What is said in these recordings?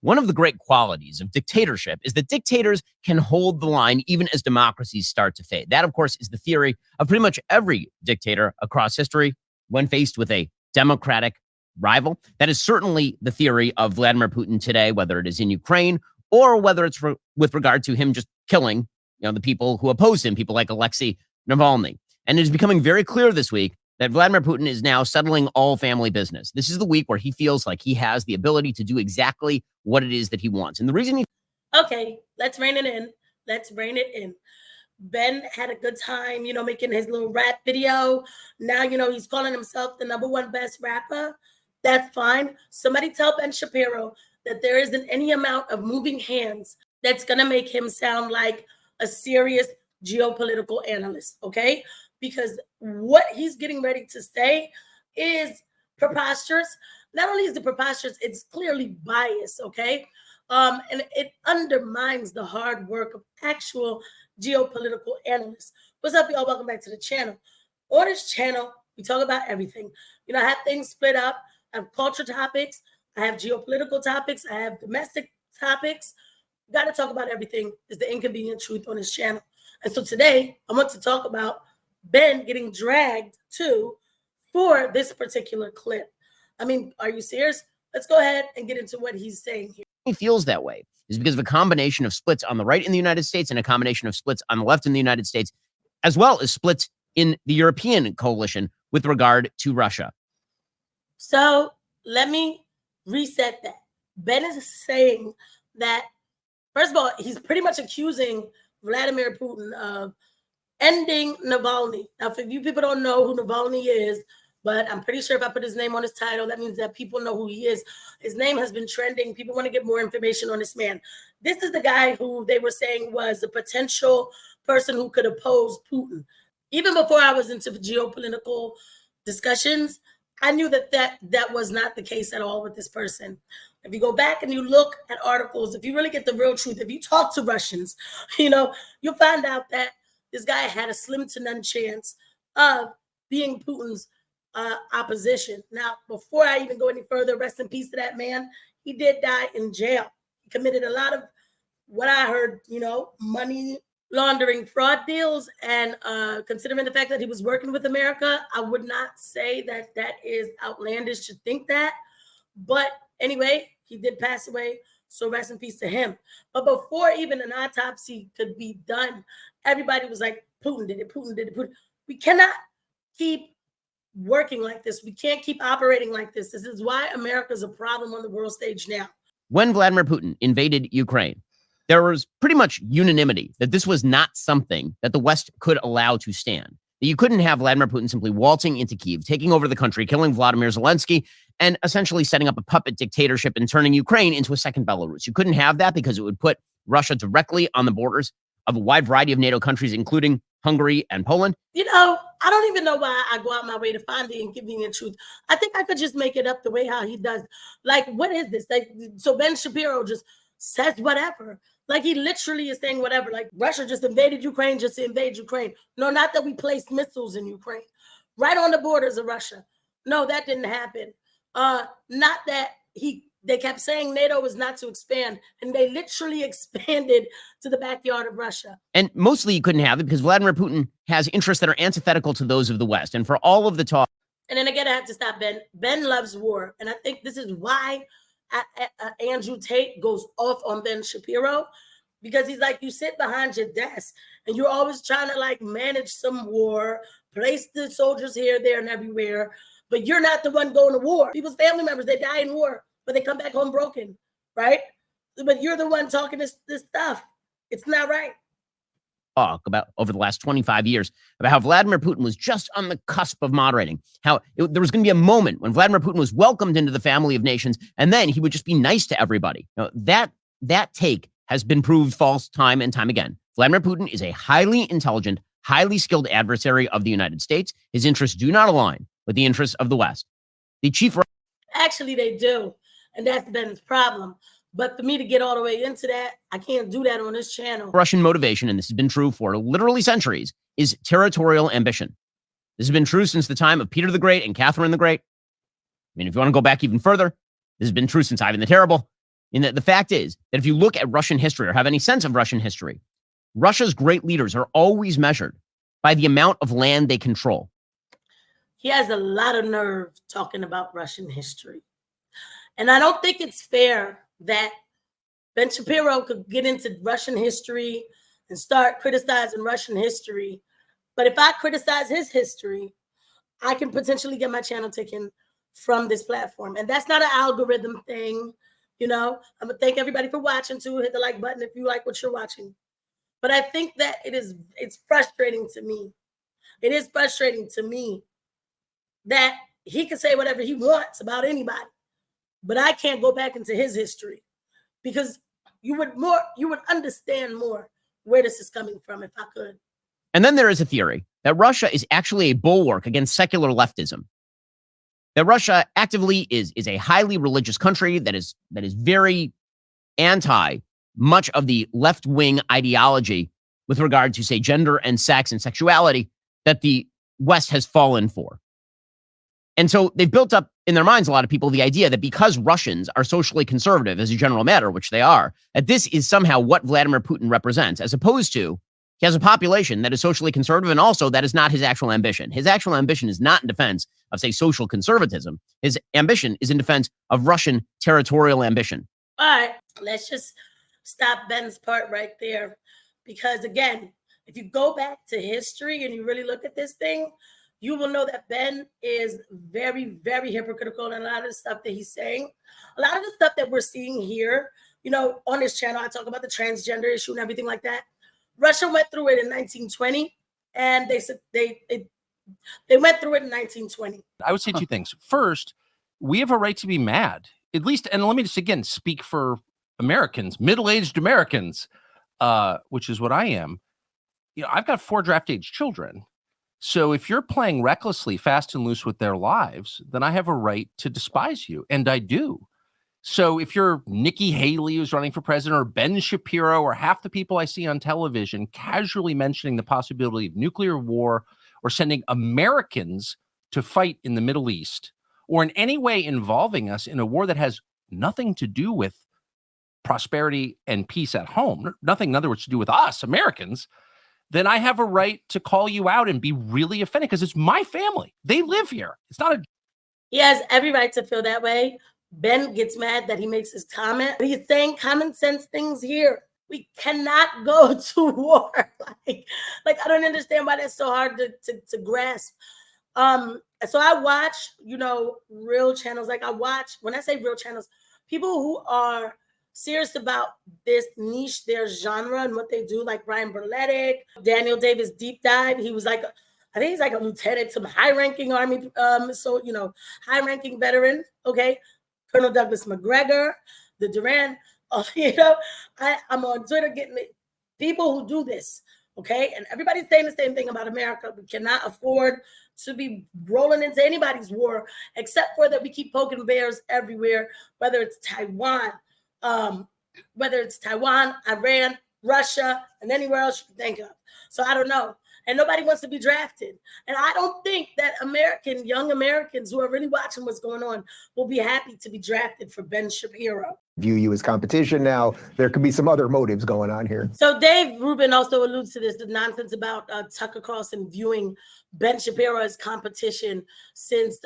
One of the great qualities of dictatorship is that dictators can hold the line even as democracies start to fade. That, of course, is the theory of pretty much every dictator across history when faced with a democratic rival. That is certainly the theory of Vladimir Putin today, whether it is in Ukraine or whether it's with regard to him just killing, the people who oppose him, people like Alexei Navalny. And it is becoming very clear this week that Vladimir Putin is now settling all family business. This is the week where he feels like he has the ability to do exactly what it is that he wants. And the reason he... Okay, let's rein it in. Let's rein it in. Ben had a good time, making his little rap video. Now, he's calling himself the #1 best rapper. That's fine. Somebody tell Ben Shapiro that there isn't any amount of moving hands that's going to make him sound like a serious geopolitical analyst, okay? Because what he's getting ready to say is preposterous. Not only is it preposterous, it's clearly biased, okay? And it undermines the hard work of actual geopolitical analysts. What's up, y'all? Welcome back to the channel. On this channel, we talk about everything. I have things split up. I have culture topics. I have geopolitical topics. I have domestic topics. We got to talk about everything. Is the inconvenient truth on this channel. And so today, I want to talk about Ben getting dragged for this particular clip. I mean, are you serious? Let's go ahead and get into what he's saying here. He feels that way is because of a combination of splits on the right in the United States and a combination of splits on the left in the United States, as well as splits in the European coalition with regard to Russia. So let me reset that. Ben is saying that, first of all, he's pretty much accusing Vladimir Putin of ending Navalny. Now, for you people don't know who Navalny is, but I'm pretty sure if I put his name on his title, that means that people know who he is. His name has been trending. People want to get more information on this man. This is the guy who they were saying was a potential person who could oppose Putin. Even before I was into geopolitical discussions, I knew that was not the case at all with this person. If you go back and you look at articles, if you really get the real truth, if you talk to Russians, you'll find out that this guy had a slim to none chance of being Putin's opposition. Now, before I even go any further, rest in peace to that man. He did die in jail. He committed a lot of what I heard, money laundering fraud deals. And considering the fact that he was working with America, I would not say that is outlandish to think that. But anyway, he did pass away. So rest in peace to him. But before even an autopsy could be done, everybody was like, Putin did it, Putin did it, Putin. We cannot keep working like this. We can't keep operating like this. This is why America's a problem on the world stage now. When Vladimir Putin invaded Ukraine, there was pretty much unanimity that this was not something that the West could allow to stand. That you couldn't have Vladimir Putin simply waltzing into Kyiv, taking over the country, killing Vladimir Zelensky, and essentially setting up a puppet dictatorship and turning Ukraine into a second Belarus. You couldn't have that because it would put Russia directly on the borders of a wide variety of NATO countries, including Hungary and Poland. I don't even know why I go out my way to find the inconvenient truth. I think I could just make it up the way how he does. Like, what is this? So Ben Shapiro just says whatever. Like, he literally is saying whatever. Like, Russia just invaded Ukraine just to invade Ukraine. No, not that we placed missiles in Ukraine. Right on the borders of Russia. No, that didn't happen. Not that they kept saying NATO was not to expand, and they literally expanded to the backyard of Russia. And mostly you couldn't have it because Vladimir Putin has interests that are antithetical to those of the West. And for all of the talk. And then again, I have to stop Ben. Ben loves war. And I think this is why Andrew Tate goes off on Ben Shapiro, because he's like, you sit behind your desk and you're always trying to manage some war, place the soldiers here, there, and everywhere. But you're not the one going to war. People's family members, they die in war, but they come back home broken, right? But you're the one talking this stuff. It's not right. Talk about over the last 25 years about how Vladimir Putin was just on the cusp of moderating, how there was going to be a moment when Vladimir Putin was welcomed into the family of nations, and then he would just be nice to everybody. That take has been proved false time and time again. Vladimir Putin is a highly intelligent, highly skilled adversary of the United States. His interests do not align with the interests of the West. The chief... Actually, they do, and that's Ben's problem. But for me to get all the way into that, I can't do that on this channel. Russian motivation, and this has been true for literally centuries, is territorial ambition. This has been true since the time of Peter the Great and Catherine the Great. I mean, if you want to go back even further, this has been true since Ivan the Terrible. And the fact is that if you look at Russian history or have any sense of Russian history, Russia's great leaders are always measured by the amount of land they control. He has a lot of nerve talking about Russian history. And I don't think it's fair that Ben Shapiro could get into Russian history and start criticizing Russian history. But if I criticize his history, I can potentially get my channel taken from this platform. And that's not an algorithm thing. I'm going to thank everybody for watching too. Hit the like button if you like what you're watching. But I think that it's frustrating to me. It is frustrating to me that he can say whatever he wants about anybody, but I can't go back into his history because you would understand more where this is coming from if I could. And then there is a theory that Russia is actually a bulwark against secular leftism. That Russia actively is a highly religious country that is very anti much of the left-wing ideology with regard to, say, gender and sex and sexuality that the West has fallen for. And so they've built up in their minds, a lot of people, the idea that because Russians are socially conservative as a general matter, which they are, that this is somehow what Vladimir Putin represents, as opposed to he has a population that is socially conservative, and also that is not his actual ambition. His actual ambition is not in defense of, say, social conservatism. His ambition is in defense of Russian territorial ambition. All right, let's just stop Ben's part right there. Because again, if you go back to history and you really look at this thing, you will know that Ben is very, very hypocritical in a lot of the stuff that he's saying. A lot of the stuff that we're seeing here, on this channel, I talk about the transgender issue and everything like that. Russia went through it in 1920, and they went through it in 1920. I would say two things. First, we have a right to be mad, at least, and let me just again speak for Americans, middle-aged Americans, which is what I am. I've got 4 draft-age children. So if you're playing recklessly, fast and loose with their lives, then I have a right to despise you, and I do. So if you're Nikki Haley, who's running for president, or Ben Shapiro, or half the people I see on television casually mentioning the possibility of nuclear war or sending Americans to fight in the Middle East, or in any way involving us in a war that has nothing to do with prosperity and peace at home, nothing, in other words, to do with us, Americans, then I have a right to call you out and be really offended because it's my family. They live here. It's not a... He has every right to feel that way. Ben gets mad that he makes his comment. He's saying common sense things here. We cannot go to war. like I don't understand why that's so hard to grasp. So I watch, real channels. Like when I say real channels, people who are serious about this niche, their genre and what they do, like Brian Berletic, Daniel Davis Deep Dive. He was like, I think he's like a lieutenant, some high-ranking Army, high-ranking veteran, okay? Colonel Douglas McGregor, the Duran, I'm on Twitter getting people who do this, okay? And everybody's saying the same thing about America. We cannot afford to be rolling into anybody's war, except for that we keep poking bears everywhere, whether it's Taiwan, Iran, Russia, and anywhere else you can think of. So I don't know. And nobody wants to be drafted. And I don't think that young Americans who are really watching what's going on will be happy to be drafted for Ben Shapiro. View you as competition now. There could be some other motives going on here. So Dave Rubin also alludes to this, the nonsense about Tucker Carlson viewing Ben Shapiro as competition since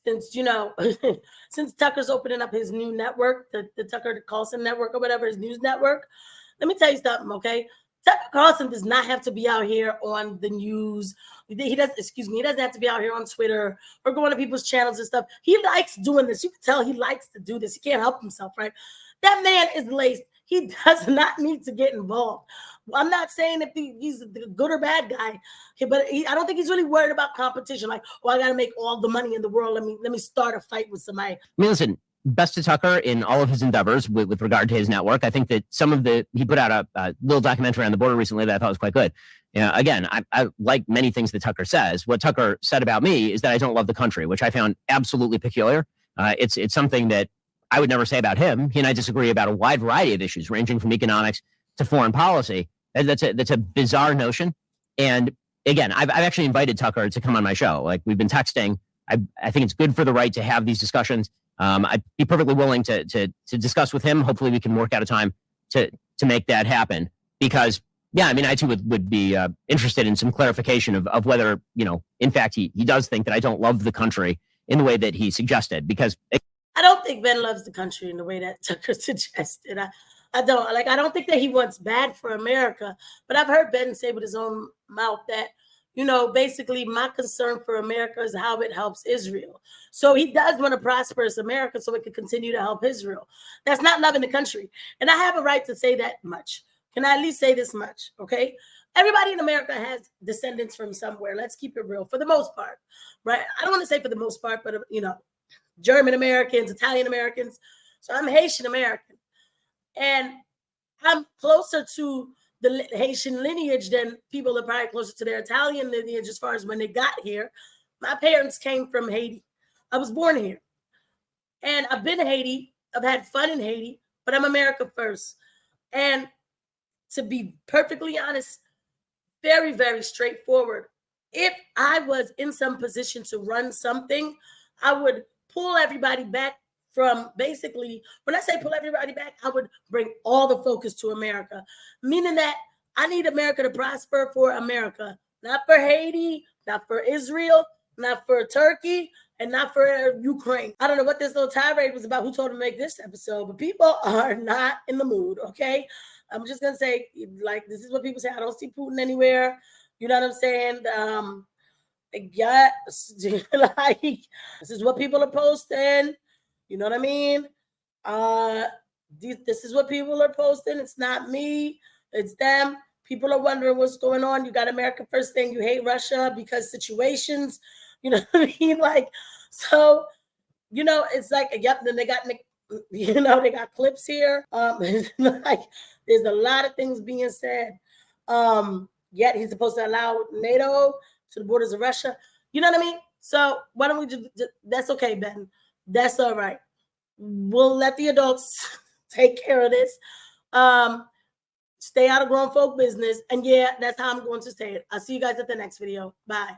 since Tucker's opening up his new network, the Tucker Carlson network or whatever, his news network. Let me tell you something, okay? Tucker Carlson does not have to be out here on the news. He doesn't have to be out here on Twitter or going to people's channels and stuff. He likes doing this. You can tell he likes to do this. He can't help himself, right? That man is laced. He does not need to get involved. I'm not saying if he's a good or bad guy, but I don't think he's really worried about competition. Like, I got to make all the money in the world. Let me start a fight with somebody. I mean, listen, best to Tucker in all of his endeavors with regard to his network. I think that he put out a little documentary on the border recently that I thought was quite good. Again, I like many things that Tucker says. What Tucker said about me is that I don't love the country, which I found absolutely peculiar. It's something that I would never say about him. He and I disagree about a wide variety of issues, ranging from economics to foreign policy. That's a bizarre notion. And again, I've actually invited Tucker to come on my show. Like, we've been texting. I think it's good for the right to have these discussions. I'd be perfectly willing to discuss with him. Hopefully we can work out a time to make that happen, because yeah, I mean, I too would be interested in some clarification of whether, in fact, he does think that I don't love the country in the way that he suggested, because I don't think Ben loves the country in the way that Tucker suggested. I don't. I don't think that he wants bad for America, but I've heard Ben say with his own mouth that, basically my concern for America is how it helps Israel. So he does want a prosperous America so it can continue to help Israel. That's not loving the country. And I have a right to say that much. Can I at least say this much? Okay. Everybody in America has descendants from somewhere. Let's keep it real for the most part, right? I don't want to say for the most part, but German Americans, Italian Americans. So I'm Haitian American, and I'm closer to the Haitian lineage than people that are probably closer to their Italian lineage as far as when they got here. My parents came from Haiti. I was born here, and I've been to Haiti. I've had fun in Haiti, but I'm America first. And to be perfectly honest, very, very straightforward. If I was in some position to run something, I would pull everybody back from basically, when I say pull everybody back, I would bring all the focus to America, meaning that I need America to prosper for America, not for Haiti, not for Israel, not for Turkey, and not for Ukraine. I don't know what this little tirade was about, who told him to make this episode, but people are not in the mood, okay? I'm just going to say, this is what people say. I don't see Putin anywhere. You know what I'm saying? Yeah, this is what people are posting. You know what I mean? This is what people are posting. It's not me. It's them. People are wondering what's going on. You got America first thing. You hate Russia because situations. You know what I mean? So, it's yep. Then they got, they got clips here. There's a lot of things being said. Yet he's supposed to allow NATO to the borders of Russia. You know what I mean? So why don't we just that's okay, Ben. That's all right. We'll let the adults take care of this. Stay out of grown folk business. And yeah, that's how I'm going to say it. I'll see you guys at the next video. Bye.